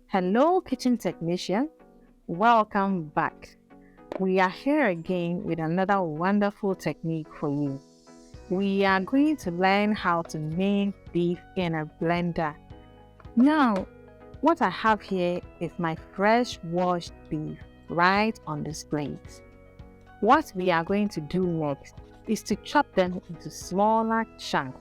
Hello, kitchen technician. Welcome back. We are here again with another wonderful technique for you. We are going to learn how to mince beef in a blender. Now, what I have here is my fresh washed beef right on this plate. What we are going to do next is to chop them into smaller chunks.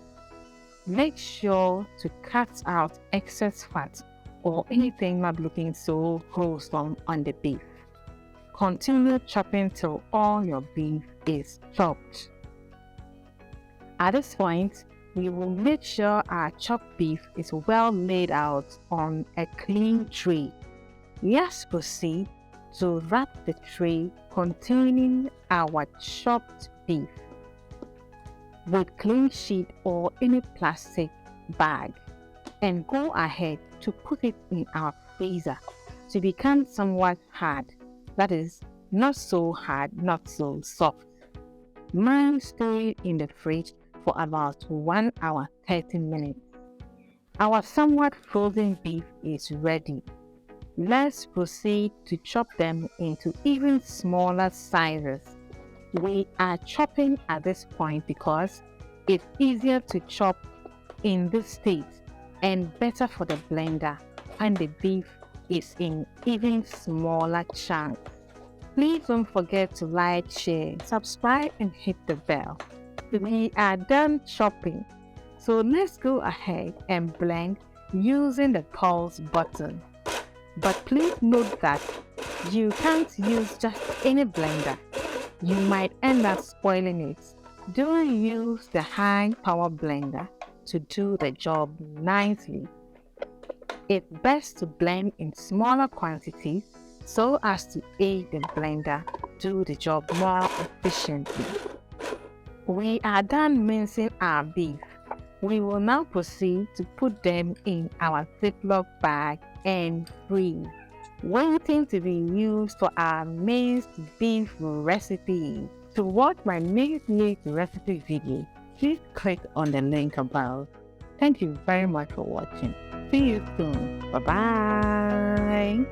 Make sure to cut out excess fat or anything not looking so wholesome on the beef. Continue chopping till all your beef is chopped. At this point, we will make sure our chopped beef is well laid out on a clean tray. Let's proceed to wrap the tray containing our chopped beef with clean sheet or any plastic bag, and go ahead to put it in our freezer to become somewhat hard. That is, not so hard, not so soft. Mine stayed in the fridge for about 1 hour 30 minutes. Our somewhat frozen beef is ready. Let's proceed to chop them into even smaller sizes. We are chopping at this point because it's easier to chop in this state and better for the blender when the beef is in even smaller chunks. Please don't forget to like, share, subscribe and hit the bell. We are done chopping, so let's go ahead and blend using the pulse button. But please note that you can't use just any blender. You might end up spoiling it. Do use the high power blender to do the job nicely. It's best to blend in smaller quantities so as to aid the blender do the job more efficiently. We are done mincing our beef. We will now proceed to put them in our Ziploc bag and freeze, waiting to be used for our minced beef recipe. To watch my minced beef recipe video, please click on the link above. Thank you very much for watching. See you soon. Bye-bye.